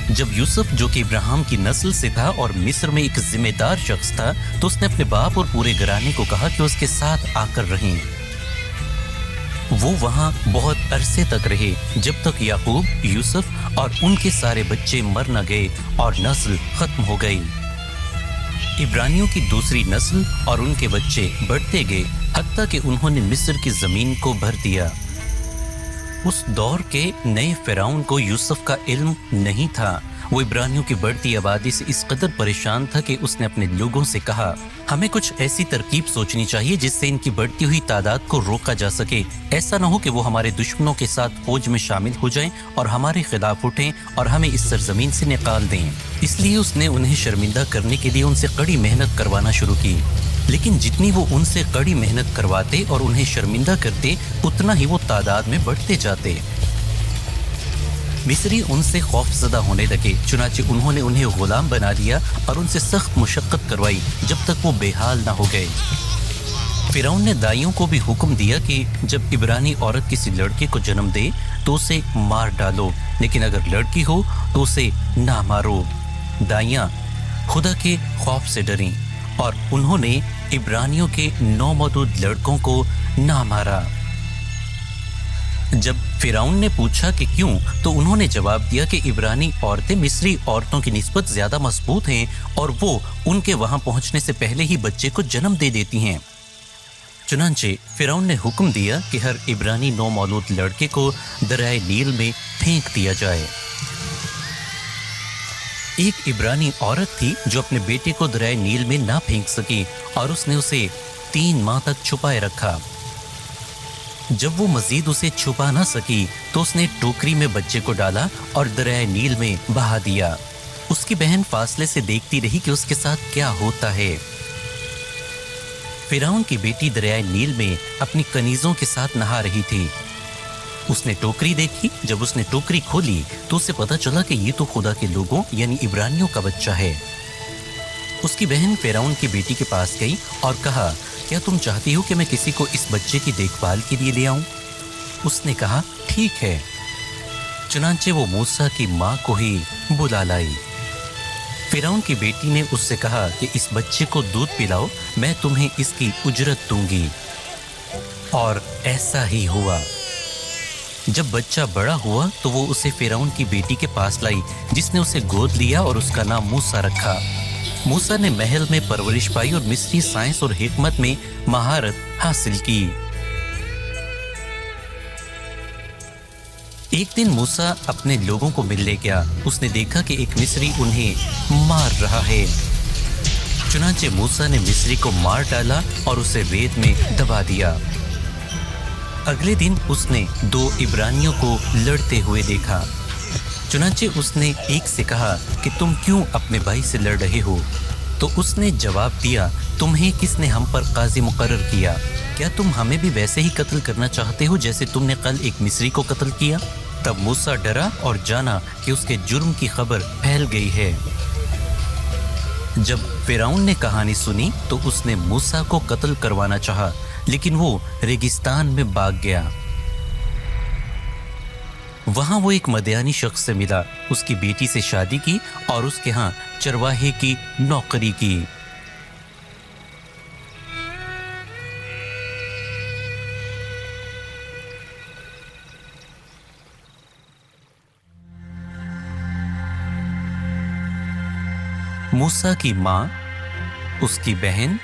جب یوسف جو کہ ابراہیم کی نسل سے تھا اور مصر میں ایک ذمہ دار شخص تھا تو اس نے اپنے باپ اور پورے گھرانے کو کہا کہ اس کے ساتھ آ کر رہیں۔ وہ وہاں بہت عرصے تک رہے جب تک یعقوب، یوسف اور ان کے سارے بچے مر نہ گئے اور نسل ختم ہو گئی۔ عبرانیوں کی دوسری نسل اور ان کے بچے بڑھتے گئے حتیٰ کہ انہوں نے مصر کی زمین کو بھر دیا۔ اس دور کے نئے فرعون کو یوسف کا علم نہیں تھا۔ وہ عبرانیوں کی بڑھتی آبادی سے اس قدر پریشان تھا کہ اس نے اپنے لوگوں سے کہا، ہمیں کچھ ایسی ترکیب سوچنی چاہیے جس سے ان کی بڑھتی ہوئی تعداد کو روکا جا سکے۔ ایسا نہ ہو کہ وہ ہمارے دشمنوں کے ساتھ فوج میں شامل ہو جائیں اور ہمارے خلاف اٹھیں اور ہمیں اس سرزمین سے نکال دیں۔ اس لیے اس نے انہیں شرمندہ کرنے کے لیے ان سے کڑی محنت کروانا شروع کی، لیکن جتنی وہ ان سے کڑی محنت کرواتے اور انہیں شرمندہ کرتے اتنا ہی وہ تعداد میں بڑھتے جاتے۔ مصری ان سے خوف زدہ ہونے لگے، چنانچہ انہوں نے انہیں غلام بنا لیا اور ان سے سخت مشقت کروائی جب تک وہ بے حال نہ ہو گئے۔ فرعون نے دائیوں کو بھی حکم دیا کہ جب عبرانی عورت کسی لڑکے کو جنم دے تو اسے مار ڈالو، لیکن اگر لڑکی ہو تو اسے نہ مارو۔ دائیاں خدا کے خوف سے ڈریں اور انہوں نے عبرانیوں کے نومولود لڑکوں کو نہ مارا۔ جب فرعون نے پوچھا کہ کیوں، تو انہوں نے جواب دیا کہ عبرانی عورتیں مصری عورتوں کی نسبت زیادہ مضبوط ہیں اور وہ ان کے وہاں پہنچنے سے پہلے ہی بچے کو جنم دے دیتی ہیں۔ چنانچہ فرعون نے حکم دیا کہ ہر عبرانی نومولود لڑکے کو دریائے نیل میں پھینک دیا جائے۔ ایک عبرانی عورت تھی جو اپنے بیٹے کو دریائے نیل میں نہ پھینک سکی اور اس نے اسے 3 ماہ تک چھپائے رکھا۔ جب وہ مزید اسے چھپا نہ سکی تو اس نے ٹوکری میں بچے کو ڈالا اور دریائے نیل میں بہا دیا۔ اس کی بہن فاصلے سے دیکھتی رہی کہ اس کے ساتھ کیا ہوتا ہے۔ فرعون کی بیٹی دریائے نیل میں اپنی کنیزوں کے ساتھ نہا رہی تھی۔ اس نے ٹوکری دیکھی۔ جب اس نے ٹوکری کھولی تو اسے پتا چلا کہ یہ تو خدا کے لوگوں یعنی عبرانیوں کا بچہ ہے۔ اس کی بہن فرعون کی بیٹی کے پاس گئی اور کہا، کیا تم چاہتی ہو کہ میں کسی کو اس بچے کی دیکھ بھال کے لیے لے آؤں؟ اس نے کہا، ٹھیک ہے۔ چنانچہ وہ موسیٰ کی ماں کو ہی بلا لائی۔ فرعون کی بیٹی نے اس سے کہا کہ اس بچے کو دودھ پلاؤ، میں تمہیں اس کی اجرت دوں گی۔ اور ایسا ہی ہوا۔ جب بچہ بڑا ہوا تو وہ اسے فرعون کی بیٹی کے پاس لائی، جس نے اسے گود لیا اور اس کا نام موسیٰ رکھا۔ موسیٰ نے محل میں پرورش پائی اور مصری سائنس اور حکمت میں مہارت حاصل کی۔ ایک دن موسیٰ اپنے لوگوں کو ملنے گیا۔ اس نے دیکھا کہ ایک مصری انہیں مار رہا ہے۔ چنانچہ موسیٰ نے مصری کو مار ڈالا اور اسے ریت میں دبا دیا۔ اگلے دن اس نے 2 عبرانیوں کو لڑتے ہوئے دیکھا۔ چنانچہ اس نے ایک سے کہا کہ تم کیوں اپنے بھائی سے لڑ رہے ہو؟ تو اس نے جواب دیا، تمہیں کس نے ہم پر قاضی مقرر کیا؟ کیا تم ہمیں بھی ویسے ہی قتل کرنا چاہتے ہو جیسے تم نے کل ایک مصری کو قتل کیا؟ تب موسیٰ ڈرا اور جانا کہ اس کے جرم کی خبر پھیل گئی ہے۔ جب فرعون نے کہانی سنی تو اس نے موسیٰ کو قتل کروانا چاہا، لیکن وہ ریگستان میں بھاگ گیا۔ وہاں وہ ایک مدیانی شخص سے ملا، اس کی بیٹی سے شادی کی اور اس کے ہاں چرواہے کی نوکری کی۔ موسیٰ کی ماں، اس کی بہن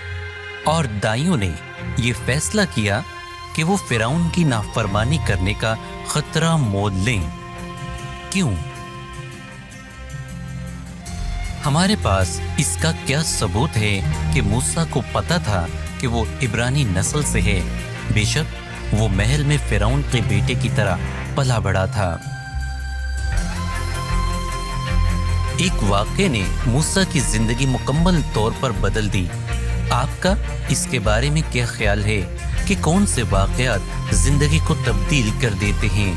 اور دائیوں نے یہ فیصلہ کیا کہ وہ فرعون کی نافرمانی کرنے کا خطرہ مول لیں۔ کیوں؟ ہمارے پاس اس کا کیا ثبوت ہے کہ موسیٰ کو پتا تھا کہ وہ عبرانی نسل سے ہے؟ بے شک وہ محل میں فرعون کے بیٹے کی طرح پلا بڑھا تھا۔ ایک واقعے نے موسیٰ کی زندگی مکمل طور پر بدل دی۔ آپ کا اس کے بارے میں کیا خیال ہے کہ کون سے واقعات زندگی کو تبدیل کر دیتے ہیں؟